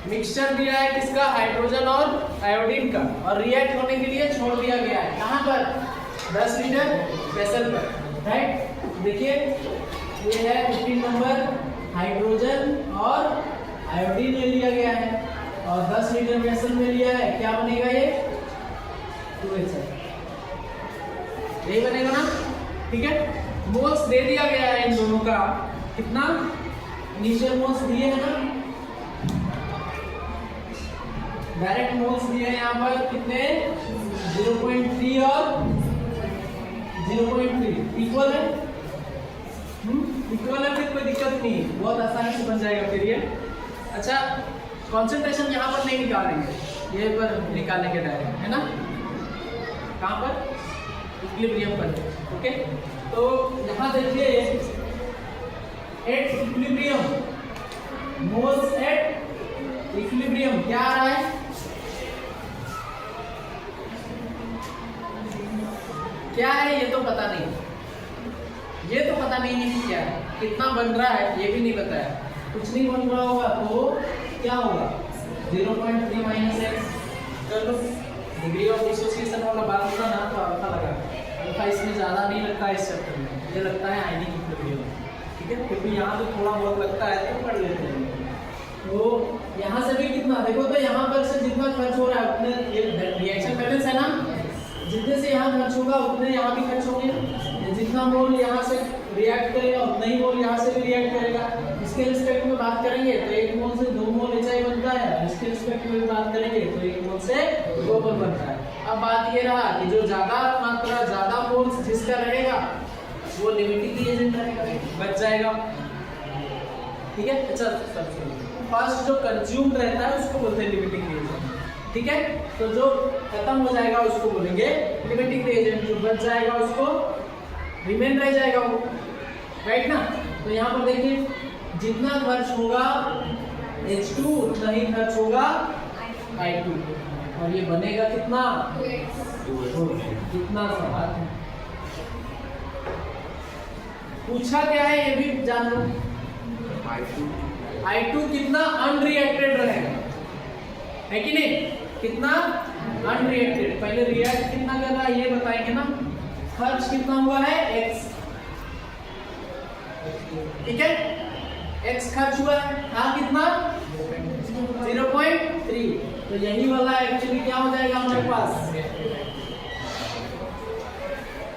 Mixture दिया है किसका, हाइड्रोजन और आयोडीन का, और रिएक्ट होने के लिए छोड़ दिया गया है कहाँ पर, 10 लीटर वेसल पर, राइट। देखिए ये है 15 नंबर, हाइड्रोजन और आयोडीन ले लिया गया है और 10 लीटर वेसल में लिया है, क्या बनेगा ये 2HF, यही बनेगा ना, ठीक है। मोल्स दे दिया गया है इन दोनों का, कितना इनिशियल मोल्स दिए हैं ना, डायरेक्ट मोल्स दिए हैं यहाँ पर कितने 0.3 और 0.3 इक्वल है, इक्वल है, फिर कोई दिक्कत नहीं, बहुत आसानी से बन जाएगा फिर ये। अच्छा कंसंट्रेशन यहाँ पर नहीं निकालेंगे, ये पर निकालेंगे डायरेक्ट, है ना, कहाँ पर, इक्विलिब्रियम पर, ओके। तो यहाँ देखिए at equilibrium, moles at equilibrium क्या आ रहा है, क्या है ये तो पता नहीं, ये तो पता नहीं है कि क्या है, कितना बन रहा है ये भी नहीं पता है, कुछ नहीं बन रहा होगा तो क्या होगा 0.3 माइनस एक्स, चलो डिग्री ऑफ डिसोसिएशन वाला बात होगा ना, तो अल्फा लगा, अल्फा इसमें ज़्यादा नहीं लगता है इस चैप्टर में, ये लगता है आयनिक इक्विलिब्रियम, ठीक है, क्योंकि यहाँ तो थोड़ा बहुत लगता है तो पढ़ लेते हैं। तो यहाँ से भी कितना देखो, तो यहाँ पर से जितना खर्च हो रहा है उतने, ये रिएक्शन बैलेंस है ना, जितने से यहाँ खर्च होगा उतने यहाँ भी खर्च होंगे, जितना मोल यहाँ से रिएक्ट करेगा उतना ही मोल यहाँ से भी रिएक्ट करेगा। इसके रिस्पेक्ट में बात करेंगे तो 1 मोल से 2 मोल HI बनता है, इसके रिस्पेक्ट में बात करेंगे तो 1 मोल से 2 मोल बनता है। अब बात ये रहा कि जो ज्यादा मात्रा, ज्यादा मोल्स जिसका रहेगा वो लिमिटिंग रिएजेंट रहेगा, बच जाएगा, ठीक है। अच्छा फर्स्ट जो कंज्यूम्ड रहता है उसको बोलते हैं लिमिटिंग रिएजेंट, ठीक है। तो जो खत्म हो जाएगा उसको बोलेंगे लिमिटिंग रिएजेंट, जो बच जाएगा उसको रिमेन रह जाएगा वो, राइट ना। तो यहाँ पर देखिए जितना खर्च होगा H2 उतना ही खर्च होगा I2, और ये बनेगा कितना, कितना सवाल है, पूछा क्या है ये भी जान लो। I2 कितना अनरिएक्टेड रहेगा, है कि नहीं, कितना अनरिएक्टेड, पहले रिएक्ट कितना कर रहा है ये बताएंगे ना, खर्च कितना हुआ है x, ठीक है, x खर्च हुआ है, हाँ कितना 0.3, तो यही वाला एक्चुअली क्या हो जाएगा हमारे पास,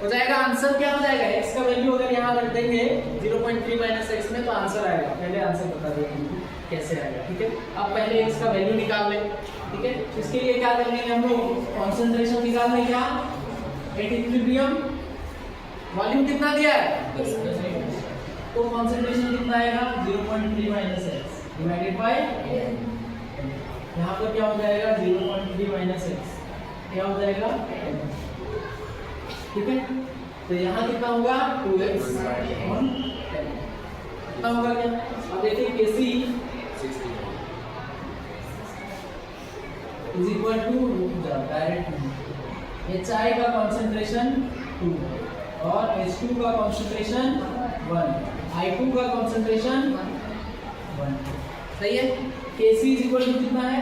हो जाएगा आंसर क्या हो जाएगा, x का वैल्यू अगर यहाँ रख देंगे 0.3 माइनस एक्स में तो आंसर आएगा, पहले आंसर बता देंगे कैसे आएगा, ठीक है। अब पहले x का वैल्यू निकाल लें, ठीक है। इसके लिए क्या करेंगे हम लोग, कॉन्सेंट्रेशन निकाल लें, क्या एट इक्विलिब्रियम वॉल्यूम कितना दिया है, तो कॉन्सेंट्रेशन कितना आएगा 0.3 माइनस एक्स डिवाइडेड बाय, यहाँ पर क्या हो जाएगा 0.3 माइनस एक्स, क्या हो जाएगा, ठीक है। तो यहाँ कितना होगा 2x कितना होगा क्या, अब देखिए Kc is equal to direct HI का कॉन्सेंट्रेशन 2 और H2 का कॉन्सेंट्रेशन 1, I2 का कॉन्सेंट्रेशन 1, सही है। Kc इज इक्वल टू कितना है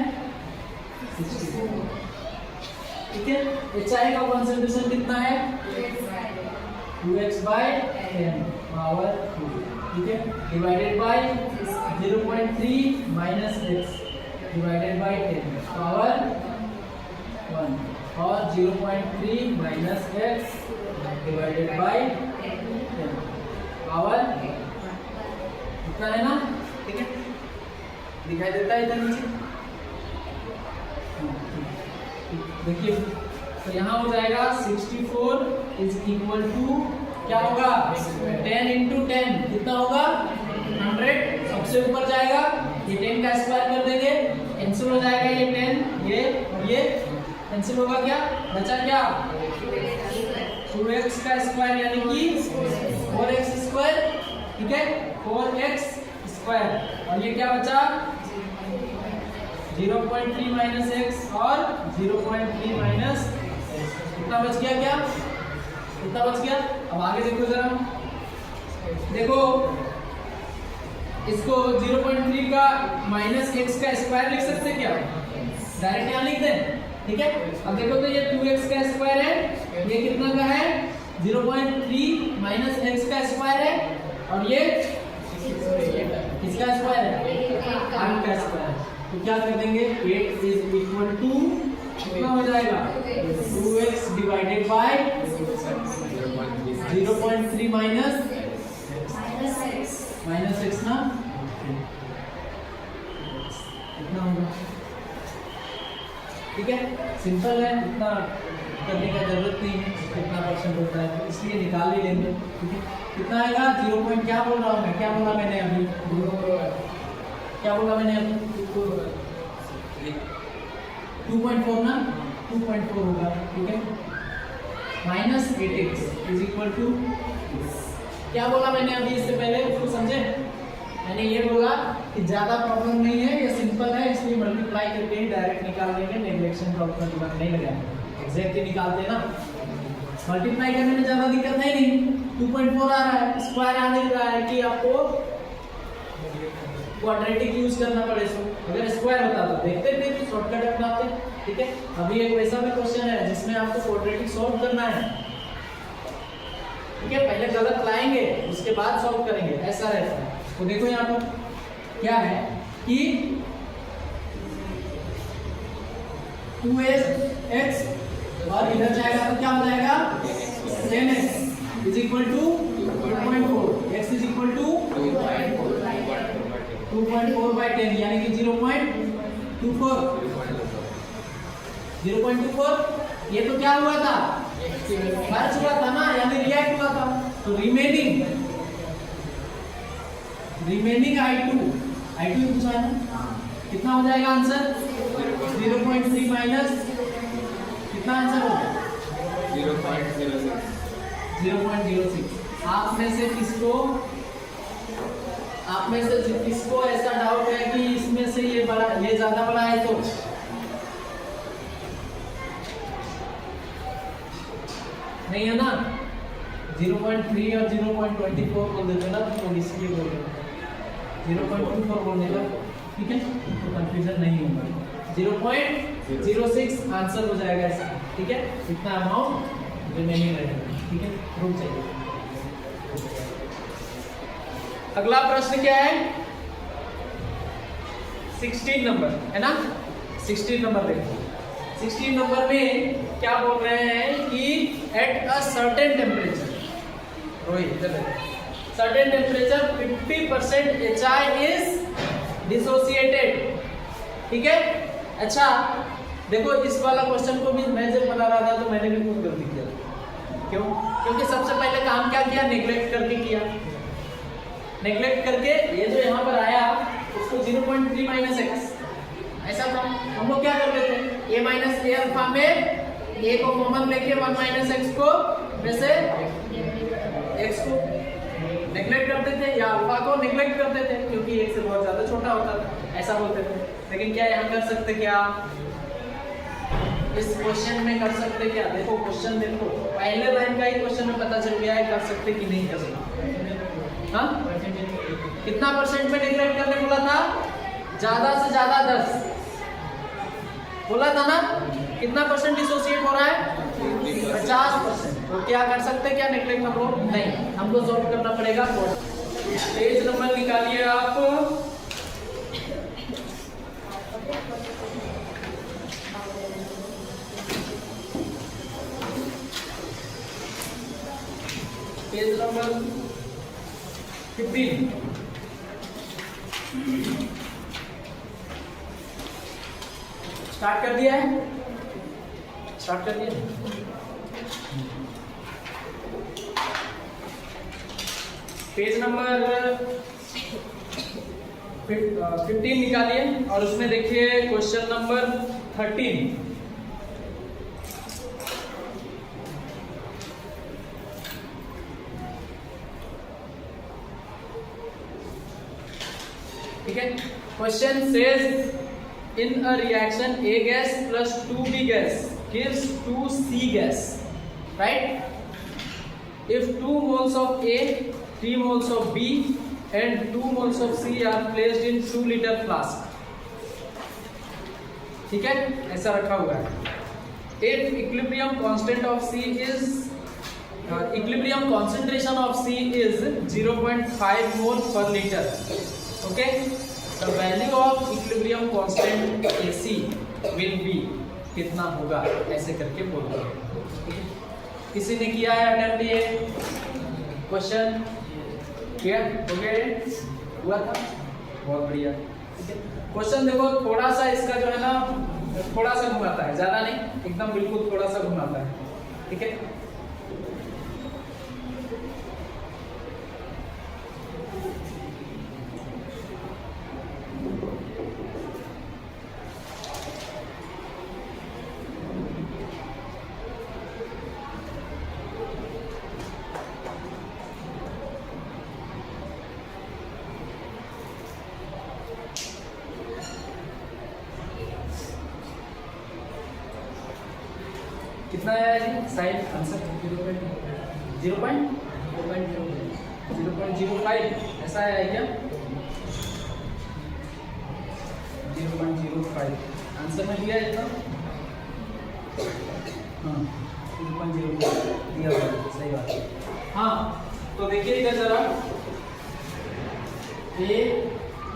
64, ठीक है। HI का कॉन्सेंट्रेशन कितना है 2x बाय 10 पावर 2, ठीक है, divided by 0.3 minus x divided by 10 power 1 और 0.3 minus x divided by 10 power इतना है ना, ठीक है, दिखाई देता है इधर नीचे, देखिए तो यहाँ हो जाएगा 64 इज इक्वल टू क्या होगा 10 इंटू 10 कितना होगा 100, सबसे ऊपर जाएगा ये 10 का स्क्वायर कर देंगे, कैंसिल हो जाएगा ये 10, ये कैंसिल होगा, क्या बचा क्या 2x का स्क्वायर यानी कि 4x स्क्वायर, ठीक है 4x स्क्वायर, और ये क्या बचा 0.3 माइनस एक्स और 0.3 माइनस कितना बच गया, क्या कितना बच गया। अब आगे देखो जरा, देखो इसको 0.3 का माइनस एक्स का स्क्वायर लिख सकते क्या? डायरेक्ट यहाँ लिख दें, ठीक है। अब देखो तो ये 2x का स्क्वायर है, ये कितना का है? 0.3 माइनस एक्स का स्क्वायर है, और ये किसका स्क्वायर है? 8 का स्क्वायर। तो क्या कर देंगे? 8 इज इक्वल टू कितना हो जाएगा? 2x divided by 0.3 minus x ना, कितना होगा? ठीक है, सिंपल है, इतना करने का जरूरत नहीं है कितना परसेंट होता है, तो इसलिए निकाल ही लेंगे, ठीक है। कितना आएगा? 0 पॉइंट क्या बोल रहा हूँ मैं? क्या बोला मैंने अभी? क्या बोला मैंने अभी? 2.4 ना, 2.4 होगा, ठीक है। Minus 8x is equal to, क्या बोला मैंने अभी इससे पहले, उसको समझे? मैंने ये बोला कि ज्यादा प्रॉब्लम नहीं है, ये सिंपल है, इसलिए मल्टीप्लाई करके ही डायरेक्ट निकाल लेंगे, नेग्लेक्शन का उपयोग दिमाग नहीं लगाएंगे, एग्जैक्ट ही निकालते हैं ना। मल्टीप्लाई करने में ज्यादा दिक्कत है नहीं, 2.4 आ रहा है, स्क्वायर आने रहा है कि आपको क्वाड्रेटिक यूज करना पड़े। सो अगर स्क्वायर होता तो देखते थे तो शॉर्टकट अपनाते, ठीक है। अभी एक वैसा भी क्वेश्चन है जिसमें आपको क्वाड्रेटिक सॉल्व करना है, ठीक है। पहले गलत लाएंगे, उसके बाद सॉल्व करेंगे, ऐसा रहता है। तो देखो यहाँ पर क्या है कि 2x और इधर जाएगा तो क्या हो जाएगा? 10x is equal to 2.4, x is equal to 2.4 by 10, यानी कि 0.24। 0.24 ये तो क्या हुआ था? खर्च हुआ था ना, यानी रिएक्ट हुआ था। तो रिमेनिंग I2 पूछा है ना, कितना हो जाएगा आंसर? 0.3 माइनस कितना आंसर होगा? 0.06। आप में से किसको ऐसा डाउट है कि इसमें से ये बड़ा, ये ज्यादा बड़ा है? तो नहीं है ना, 0.3 और 0.24 बोल देते ना, तो इसलिए बोल रहे 0.24 बोलने का, ठीक है, तो कंफ्यूजन नहीं होगा। 0.06 आंसर हो जाएगा इसका, ठीक है। इतना अमाउंट रिमेनिंग रहेगा, ठीक है। रुक जाइए, अगला प्रश्न क्या है? 16 नंबर है ना, 16 नंबर देखो। 16 नंबर में क्या बोल रहे हैं कि at a certain temperature, certain temperature 50% HI is dissociated, ठीक है। अच्छा देखो, इस वाला क्वेश्चन को भी मैं जब बना रहा था तो मैंने भी खुद गलती किया। क्यों? क्योंकि सबसे पहले काम क्या किया? नेग्लेक्ट करके किया। नेग्लेक्ट करके ये जो यहाँ पर आया उसको 0.3 माइनस एक्स ऐसा था, हम लोग क्या कर लेते हैं? a माइनस ए अल्फा में a को कॉमन लेके 1 माइनस एक्स को वैसे x को नेग्लेक्ट करते थे या अल्फा को नेग्लेक्ट करते थे, क्योंकि एक से बहुत ज्यादा छोटा होता था, ऐसा बोलते थे। लेकिन क्या यहाँ कर सकते? क्या इस क्वेश्चन में कर सकते? क्या देखो क्वेश्चन, देखो पहले लाइन का ही क्वेश्चन में पता चल गया है कर सकते कि नहीं कर सकते। हाँ, कितना परसेंट में नेग्लेक्ट करने बोला था? ज्यादा से ज्यादा 10 बोला था ना। कितना परसेंट डिसोसिएट हो रहा है? 50%। तो क्या कर सकते? क्या नेग्लेक्ट हम लोग? नहीं, हमको सॉल्व करना पड़ेगा। पेज नंबर निकालिए आप, पेज नंबर 15। स्टार्ट कर दिया है? स्टार्ट कर दिया। पेज नंबर 15 निकालिए और उसमें देखिए क्वेश्चन नंबर 13। ठीक है, question says in a reaction A gas plus 2B gas gives 2C gas, right? If 2 moles of A, 3 moles of B and 2 moles of C are placed in 2 liter flask. ठीक है, ऐसा रखा हुआ है. If equilibrium constant of C is equilibrium concentration of C is 0.5 mole per liter. Okay, the value of equilibrium constant AC will be कितना होगा, ऐसे करके बोलते हैं. किसी ने किया है अटेम्प्ट ये क्वेश्चन? क्लियर हो गया? हुआ था, बहुत बढ़िया. क्वेश्चन देखो, थोड़ा सा इसका जो है ना, थोड़ा सा घुमाता है, ज्यादा नहीं, एकदम बिल्कुल थोड़ा सा घुमाता है. ठीक है, कितना आया जी साइन आंसर? 0.05 ऐसा आया है क्या? 0.05 आंसर में दिया है इतना. हाँ 0.05 दिया हुआ, सही बात है. हाँ तो देखिए इधर जरा, A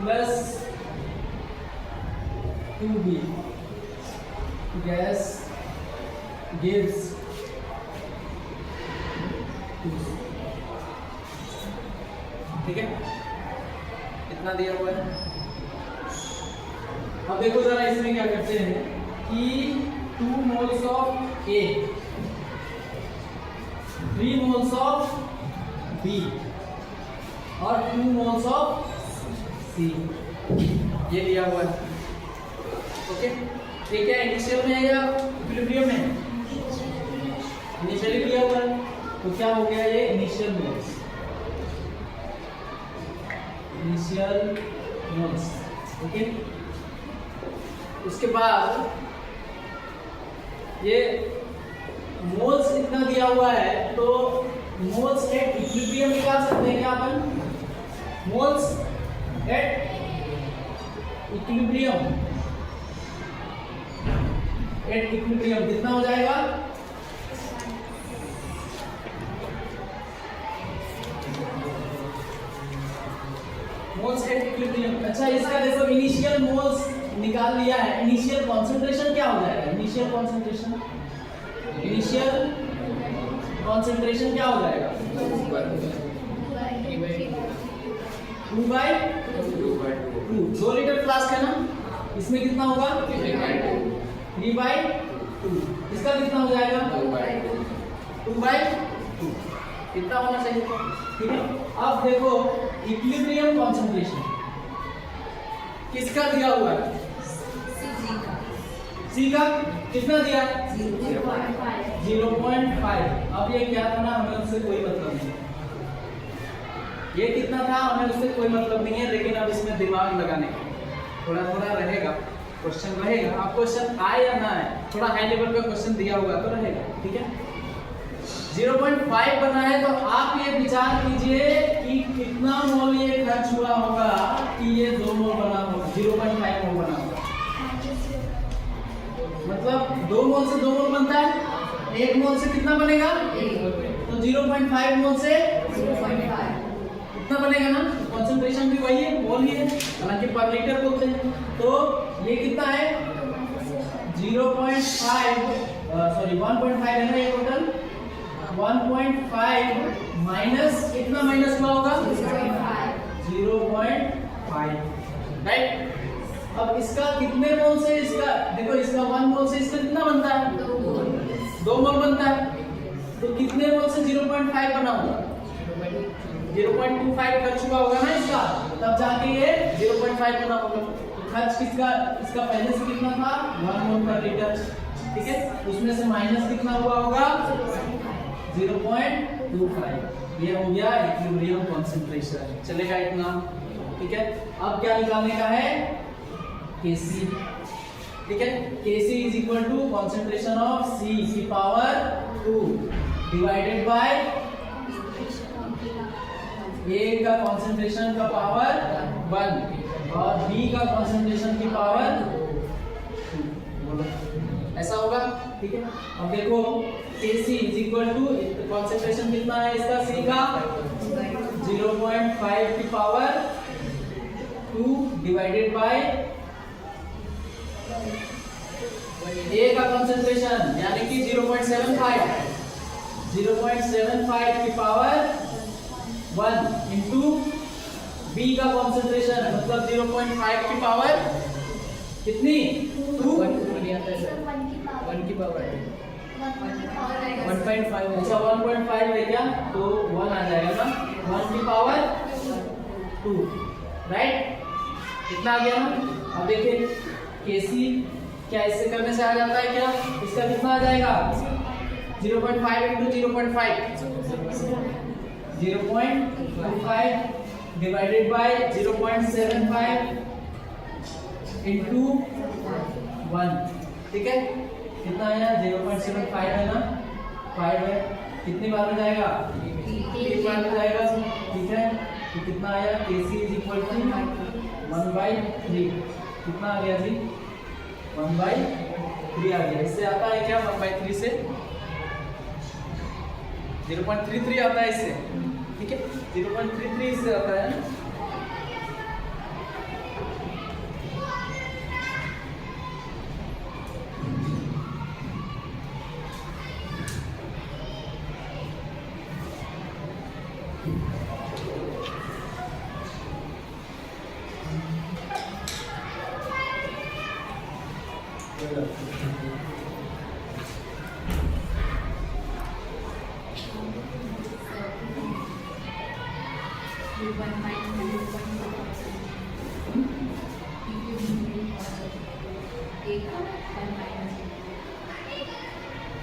plus 2B gas gives ठीक है, इतना दिया हुआ है. अब देखो जरा इसमें क्या करते हैं कि 2 moles of A, 3 moles of B और 2 moles of C, ये दिया हुआ है. ओके, ये क्या इनिशियल में है या इक्विलिब्रियम में? इनिशियली दिया हुआ है, तो क्या हो गया ये initial moles. Initial moles. Okay, उसके बाद ये मोल्स इतना दिया हुआ है, तो मोल्स एट इक्विलिब्रियम निकाल सकते हैं क्या अपन? Moles at equilibrium, at equilibrium कितना हो जाएगा? Moles at equilibrium. अच्छा, इसका देखो इनिशियल मोल्स निकाल लिया है, इनिशियल कंसंट्रेशन क्या हो जाएगा? इनिशियल कंसंट्रेशन क्या हो जाएगा? 2/2. 2 लीटर फ्लास्क है ना, इसमें कितना होगा? 3/2. इसका कितना हो जाएगा? 2/2. कितना होना चाहिए? ठीक है, अब देखो इक्विलिब्रियम कंसंट्रेशन किसका दिया हुआ है? C का कितना दिया? 0.5. अब ये क्या था ना, हमें उससे कोई मतलब नहीं. ये कितना था हमें उससे कोई मतलब नहीं है, लेकिन अब इसमें दिमाग लगाने का थोड़ा थोड़ा रहेगा, क्वेश्चन रहेगा. आप क्वेश्चन आए या ना आए, थोड़ा हाई लेवल का क्वेश्चन दिया हुआ तो रहेगा. ठीक है, 0.5 बना है, तो आप ये विचार कीजिए कि कितना मोल ये खर्च हुआ होगा कि ये 2 मोल बना होगा, 0.5 मोल बना होगा. मतलब 2 मोल से 2 मोल बनता है, 1 मोल से कितना बनेगा? तो 0.5 मोल से 0.5 इतना बनेगा ना. कंसंट्रेशन भी वही है, मोल ही है, हालांकि पर लीटर बोलते हैं. तो ये कितना है? 0.5 सॉरी 1.5 है ना ये टोटल. 1.5 माइनस कितना माइनस हुआ होगा? 0.5. राइट. अब इसका कितने मोल से इसका देखो, इसका 1 मोल से इसका कितना बनता है? 2 मोल बनता है. तो कितने मोल से 0.5 बना होगा? 0.25 खर्च हुआ होगा ना इसका, तब जाके ये 0.5 बना होगा. खर्च किसका? इसका पहले से कितना था? 1 मोल पर लीटर. ठीक है, उसमें से माइनस कितना हुआ होगा? 0.25. ये हो गया इक्विलिब्रियम कंसंट्रेशन. चलेगा इतना. ठीक है, अब क्या निकालने का है? Kc. ठीक है, Kc is equal to concentration of C की पावर 2 डिवाइडेड बाय ए का कॉन्सेंट्रेशन का पावर 1 और बी का कॉन्सेंट्रेशन की पावर 2, ऐसा होगा। ठीक है, अब देखो Kc is equal to concentration कितना है इसका C का 0.5 की पावर 2 डिवाइडेड बाय A का कॉन्सेंट्रेशन यानी कि 0.75 की पावर 1 इंटू B का कॉन्सेंट्रेशन मतलब 0.5 की पावर कितनी 2 1 की पावर 1.5। अच्छा 1.5 है क्या, तो 1 आ जाएगा ना, 1 की पावर 2, राइट, कितना आ गया ना। अब देखिए Kc क्या इससे करने से आ जाता है क्या, इसका कितना आ जाएगा 0.5 इंटू 0.25 डिवाइडेड बाय 0.75 इंटू 1। ठीक है, कितना आया 0.75 है ना, 5 है, कितनी बार में जाएगा 3 बार में जाएगा। ठीक है, तो कितना आया Kc इज इक्वल टू 1/3, कितना आ गया जी 1/3 आ गया। इससे आता है क्या 1/3 से 0.33 आता है इससे। ठीक है, 0.33 इससे आता है।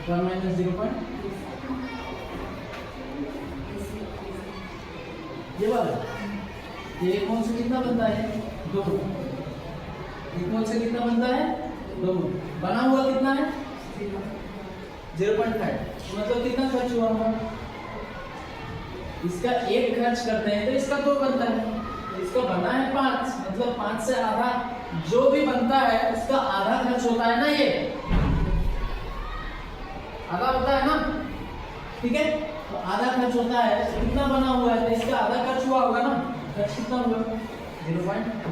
One minus 0. ये वाला ये एक मोल से कितना बनता है 2, एक मोल से कितना बनता है 2, बना हुआ कितना है 0.5, मतलब कितना खर्च हुआ होगा, इसका 1 खर्च करते हैं तो इसका 2 बनता है, इसका बना है 5, मतलब 5 से आधा जो भी बनता है उसका आधा खर्च होता है ना, ये आधा होता है ना। ठीक है, तो आधा खर्च होता है, तो कितना बना हुआ है तो इसका आधा खर्च हुआ होगा ना, खर्च कितना हुआ 0.2।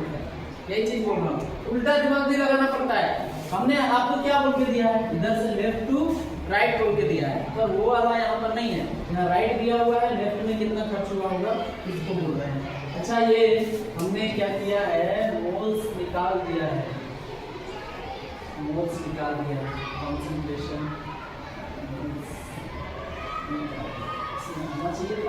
यही चीज बोल रहा हूँ, उल्टा दिमाग भी लगाना पड़ता है। हमने आपको क्या बोल के दिया है, इधर से लेफ्ट टू राइट बोल के दिया है, तो वो वाला यहाँ पर नहीं है, यहाँ राइट दिया हुआ है, लेफ्ट में कितना खर्च हुआ होगा इसको बोल रहे हैं। अच्छा ये हमने क्या किया है, मोल्स निकाल दिया है, मोल्स निकाल दिया है, कॉन्सेंट्रेशन आना चाहिए था।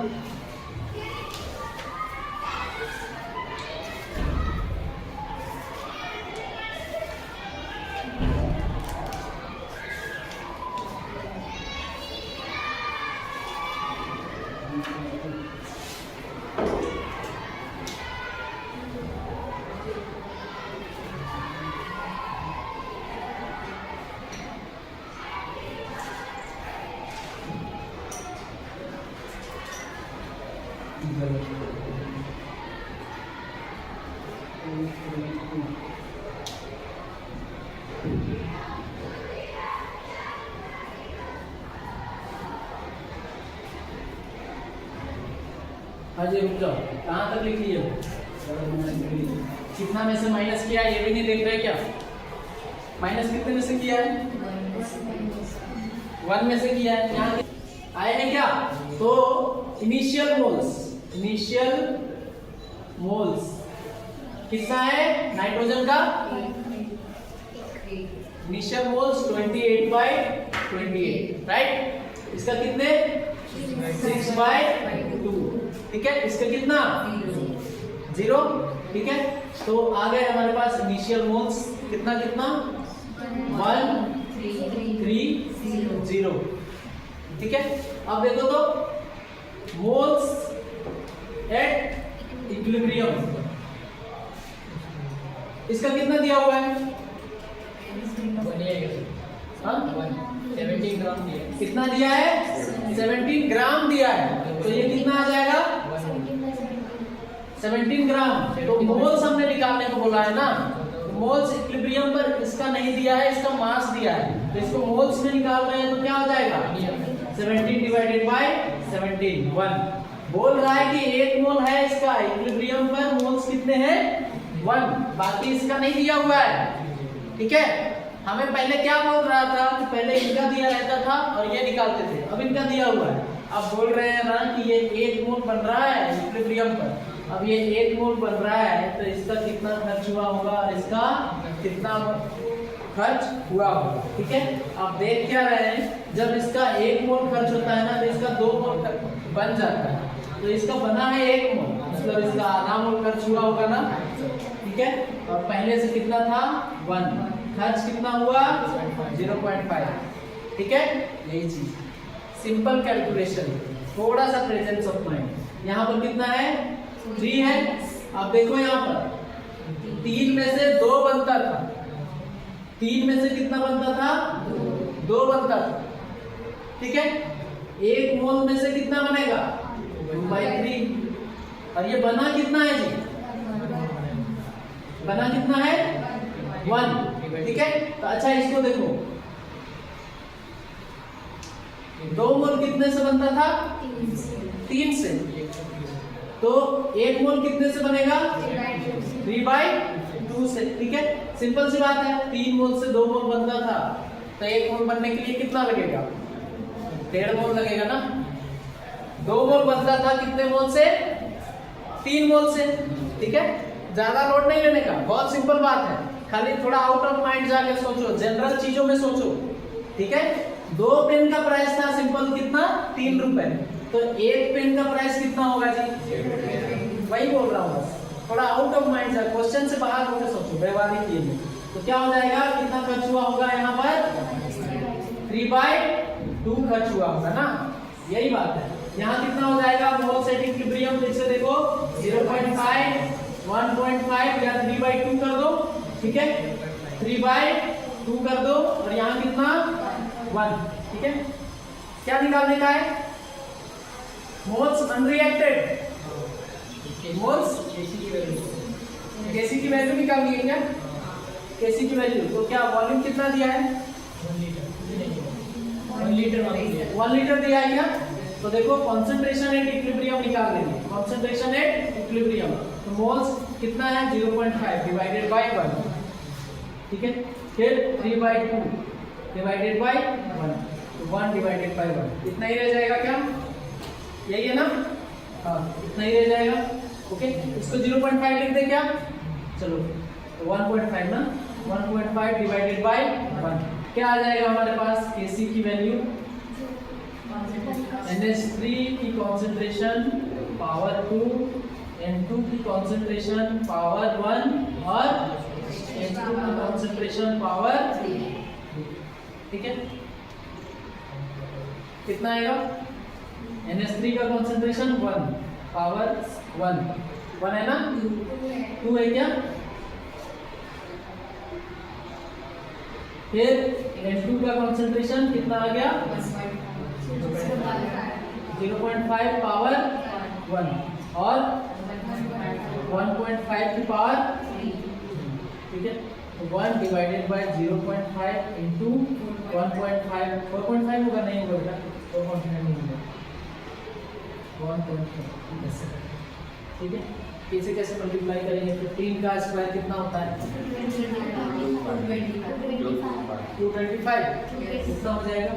हाँ जी, रुक जाओ, कहाँ तक लिख लिए, कितना में से माइनस किया ये भी नहीं देख रहे क्या, माइनस कितने में से किया है 1 में से किया है, यहाँ आए हैं क्या। तो इनिशियल मोल्स कितना है नाइट्रोजन का, इनिशियल मोल्स 28/28, राइट, इसका कितने 6/2, ठीक है, इसका कितना 0, ठीक है। तो आ गए हमारे पास इनिशियल मोल्स कितना 130, ठीक है। अब देखो तो मोल्स एट इक्विलिब्रियम, इसका कितना दिया हुआ है 17 ग्राम दिया कितना दिया है 17 ग्राम दिया है, तो ये कितना आ जाएगा 17 ग्राम। तो मोल्स हमने निकालने को बोला है ना, मोल्स इक्विलिब्रियम पर इसका नहीं दिया है, इसका मास दिया है, तो इसको मोल्स में निकाल रहे हैं तो क्या हो जाएगा 17 डिवाइडेड बाय 17 1। बोल रहा है कि 1 मोल है इसका, इक्विलिब्रियम पर मोल्स कितने हैं 1, बाकी इसका नहीं दिया हुआ है। ठीक है, हमें पहले क्या बोल रहा था कि पहले इनका दिया रहता था और ये निकालते थे, अब इनका दिया हुआ है। अब बोल रहे हैं ना कि ये 1 मोल बन रहा है इक्विलिब्रियम पर, अब ये 1 मोल बन रहा है तो इसका कितना खर्च हुआ होगा और इसका कितना खर्च हुआ होगा। ठीक है, आप देख क्या रहे हैं, जब इसका 1 मोल खर्च होता है ना तो इसका 2 मोल बन जाता है, तो इसका बना है 1 मोल, मतलब इसका आधा मोल खर्च हुआ होगा ना। ठीक है, और पहले से कितना था 1, खर्च कितना हुआ 0.5। ठीक है, यही चीज सिंपल कैलकुलेशन, थोड़ा सा प्रेजेंस ऑफ माइंड। यहाँ पर कितना है 3 है। अब देखो यहाँ पर 3 में से 2 बनता था, 3 में से कितना बनता था 2 बनता था। ठीक है, 1 मोल में से कितना बनेगा 2/3, और ये बना कितना है जी, बना कितना है 1। ठीक है, तो अच्छा इसको देखो 2 मोल कितने से बनता था 3 से, तो 1 मोल कितने से बनेगा 3/2 से। ठीक है, सिंपल सी बात है, 3 मोल से 2 मोल बनता था तो 1 मोल बनने के लिए कितना लगेगा 1.5 मोल लगेगा ना। 2 मोल बनता था कितने मोल से 3 मोल से। ठीक है, ज्यादा लोड नहीं लेने का, बहुत सिंपल बात है, खाली थोड़ा आउट ऑफ माइंड जाके सोचो, जनरल चीजों में सोचो। ठीक है, 2 पेन का प्राइस था सिंपल कितना 3 रुपए, तो 1 पेन का प्राइस कितना होगा जी, वही बोल रहा हूँ, थोड़ा आउट ऑफ माइंड जाके क्वेश्चन से बाहर होकर सोचो, व्यवहारिक ये में तो क्या हो जाएगा, कितना खर्च हुआ होगा यहाँ पर 3/2 खर्च हुआ होगा ना, यही बात है। यहाँ कितना हो जाएगा मोल सेट इक्विलिब्रियम, फिर से देखो 0.5 1.5 या 3/2 कर दो। ठीक है, 3/2 कर दो और यहाँ कितना 1। ठीक है, क्या निकालने का है मोल्स अनरिएक्टेड, मोल्स केसी की वैल्यू निकालनी है क्या, केसी की वैल्यू, तो क्या वॉल्यूम कितना दिया है 1 लीटर दिया है क्या, तो देखो कॉन्सेंट्रेशन एट इक्विलिब्रियम निकाल देंगे, कॉन्सेंट्रेशन एट इक्विलिब्रियम, तो मोल्स कितना है 0.5 डिवाइडेड बाय 1। ठीक है, फिर 3/2 डिवाइडेड बाय 1, तो 1 डिवाइडेड बाय 1 इतना ही रह जाएगा क्या, यही है ना, हाँ इतना ही रह जाएगा। ओके, इसको 0.5 लिख दे क्या, चलो तो 1.5 ना, 1.5 डिवाइडेड बाय 1 क्या आ जाएगा हमारे पास, Kc की वैल्यू NH3 की कॉन्सेंट्रेशन पावर 2, N2 की कॉन्सेंट्रेशन पावर 1 और H2 की कॉन्सेंट्रेशन पावर 3। ठीक है, कितना आएगा NH3 का कॉन्सेंट्रेशन 1 पावर 1 है ना, 2 है क्या, फिर N2 का कॉन्सेंट्रेशन कितना आ गया 0.5 पावर 1 और 1.5 की पावर 3। ठीक है, 1 डिवाइडेड बाय 0.5 इंटू 1.5, 4.5 होगा नहीं होगा बेटा, 4.5 नहीं होगा 1.5। ठीक है, इसे कैसे मल्टीप्लाई करेंगे, 15 का स्क्वायर कितना होता है 225, कितना हो जाएगा,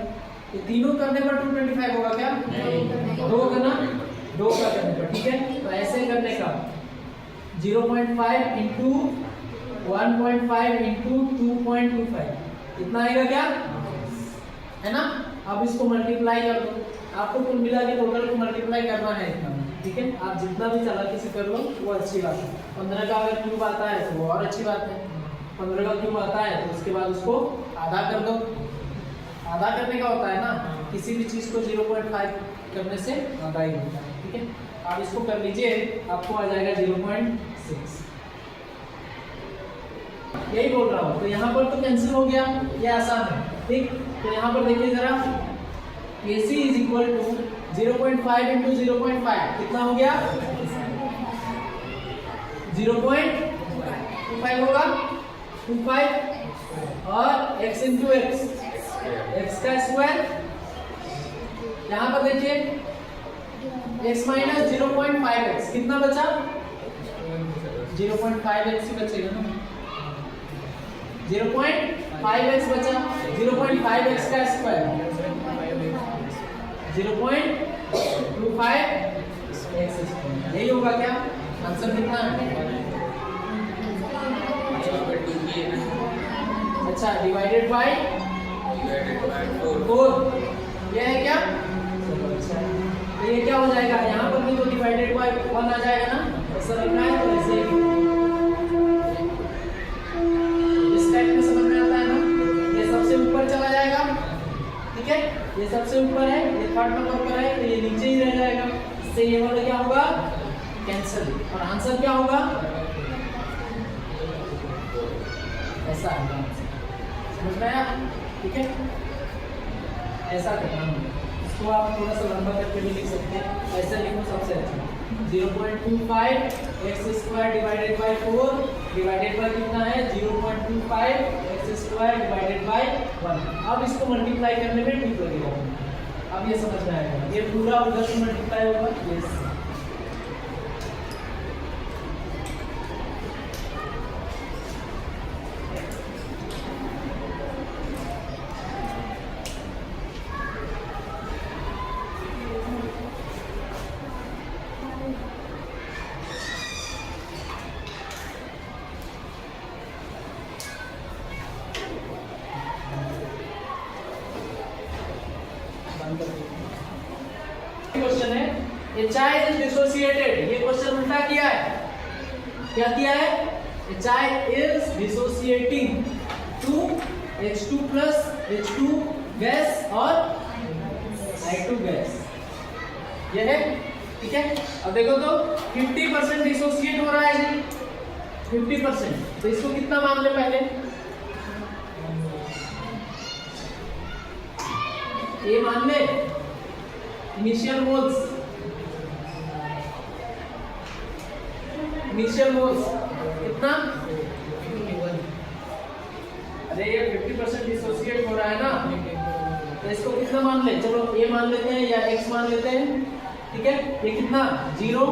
ये तीनों करने पर 225 होगा क्या, 2 का ना, 2 का करने पर। ठीक है, तो ऐसे करने का 0.5 इंटू 1.5 इंटू 2.25 कितना आएगा क्या, है ना। अब इसको मल्टीप्लाई कर दो, आपको कुल मिला के टोटल को मल्टीप्लाई करना है इतना। ठीक है, आप जितना भी चालाकी से कर लो वो अच्छी बात है। 15 का अगर क्यूब आता है तो वो और अच्छी बात है, 15 का क्यूब आता है तो उसके बाद उसको आधा कर दो, आधा करने का होता है ना, किसी भी चीज को 0.5 करने से आधा ही होता है। ठीक है, आप इसको कर लीजिए, आपको आ जाएगा 0.6, यही बोल रहा हूँ। तो यहाँ पर तो कैंसिल हो गया, ये आसान है। ठीक, तो यहाँ पर देखिए जरा, AC is equal to 0.5 into 0.5 कितना हो गया 0.25 होगा 25 और x इंटू एक्स का स्क्वायर। यहाँ पर देखिए x माइनस 0.5x कितना बचा 0.5x ही बचेगा ना 0.5x बचा 0.5x का स्क्वायर 0.25x स्क्वायर यही होगा क्या आंसर कितना है? अच्छा डिवाइडेड बाय 4 ये है क्या? तो ये क्या हो जाएगा यहाँ पर भी तो डिवाइडेड बाय 1 आ जाएगा ना ऐसा लिखना है तो ऐसे इस टाइप में समझ में आता है ना। ये सबसे ऊपर चला जाएगा ठीक है ये सबसे ऊपर है ये थर्ड नंबर पर है तो ये नीचे ही रह जाएगा इससे ये वाला क्या होगा कैंसिल और आंसर क्या होगा ऐसा होगा समझ में आया ठीक है ऐसा करना है इसको आप थोड़ा सा लंबा करके भी लिख सकते हैं ऐसा लिखो सबसे अच्छा 0.25 x square divided by 4 divided by कितना है 0.25 x स्क्वायर डिवाइडेड बाय 1। अब इसको मल्टीप्लाई करने में ठीक लगेगा अब ये समझ में आएगा ये पूरा उधर से मल्टीप्लाई होगा यस क्वेश्चन है HI is dissociated ये क्वेश्चन उल्टा किया है क्या किया है HI is dissociating to H2 plus H2 gas और I2 गैस ये है ठीक है। अब देखो तो 50% डिसोसिएट हो रहा है जी 50% तो इसको कितना मान ले पहले ये मान ले इनिशियल मोल्स कितना अरे ये 50% डिसोसिएट हो रहा है ना तो इसको कितना मान ले चलो a मान लेते हैं या x मान लेते हैं ठीक है ये कितना 0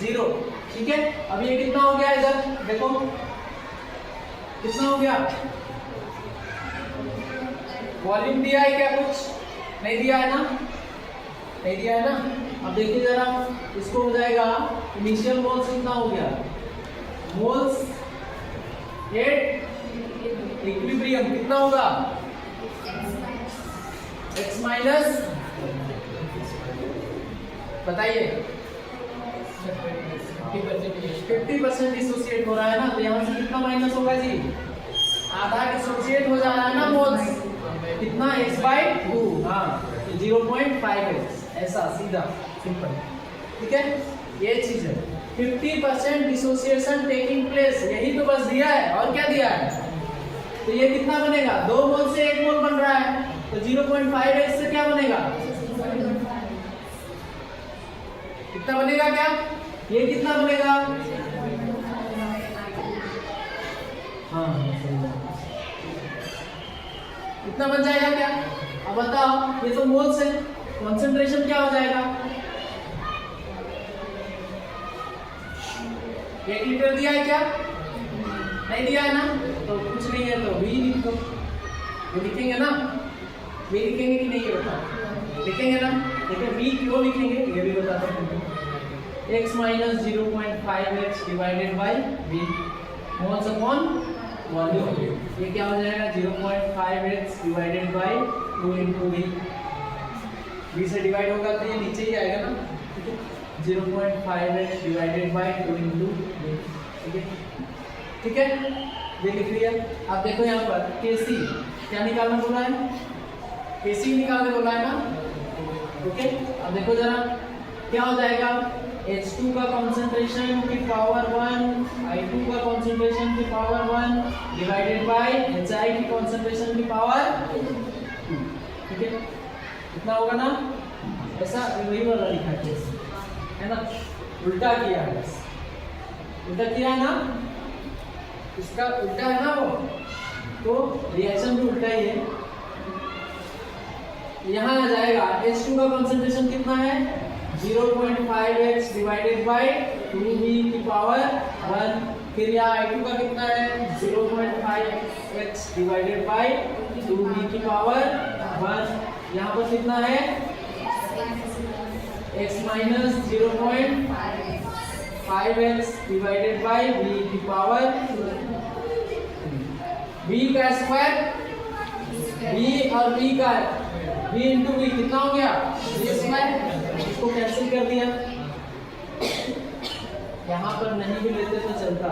0 ठीक है। अब ये कितना हो गया इधर देखो कितना हो गया वॉल्यूम दिया है क्या कुछ नहीं दिया है ना नहीं दिया है ना। अब देखिए जरा इसको हो जाएगा इनिशियल मोल्स कितना हो गया मोल्स एट इक्विलिब्रियम कितना होगा x माइनस बताइए 50% डिसोसिएट हो रहा है ना तो यहाँ से कितना माइनस होगा जी आधा डिसोसिएट हो जा रहा है ना मोल्स कितना x/2 हाँ 0.5x ऐसा सीधा सिंपल ठीक है ये चीज है 50% डिसोसिएशन टेकिंग प्लेस यही तो बस दिया है और क्या दिया है तो ये कितना बनेगा 2 मोल से 1 मोल बन रहा है तो 0.5x से क्या बनेगा कितना बनेगा क्या ये कितना बनेगा हाँ कितना बन जाएगा क्या अब बताओ ये तो मोल्स है कंसंट्रेशन क्या हो जाएगा 1 लीटर दिया है क्या नहीं दिया है ना तो कुछ नहीं है तो v लिख दो ये लिखेंगे ना v लिखेंगे कि नहीं ये बताओ लिखेंगे ना देखिए v क्यों लिखेंगे ये भी बताता हूँ x minus 0.5x divided by v moles upon volume ये क्या हो जाएगा 0.5x divided by 2 into v v से डिवाइड होगा तो ये नीचे ही आएगा ना 0.5x divided by 2 into v ठीक है ये लिख लिया। अब देखो यहाँ पर Kc क्या निकालना बोला है Kc निकालने बोला है ना ओके। अब देखो जरा क्या हो जाएगा H2 का कंसंट्रेशन की पावर 1 I2 का कंसंट्रेशन की पावर 1 डिवाइडेड बाय HI की कंसंट्रेशन की पावर 2 ठीक है कितना होगा ना ऐसा वही वाला लिखा है ना उल्टा किया है बस उल्टा किया है ना, इसका उल्टा है ना वो, तो रिएक्शन भी उल्टा ही है। यहाँ आ जाएगा H2 का कंसंट्रेशन कितना है 0.5x डिवाइडेड बाय 2v की पावर 1। फिर यहाँ I2 का कितना है 0.5x डिवाइडेड बाय 2v की पावर 1। यहाँ पर कितना है x minus 0.5x divided by v की पावर v का स्क्वायर, v और v का v इंटू v कितना हो गया v स्क्वायर, इसको कैंसिल कर दिया। यहाँ पर नहीं भी लेते तो चलता।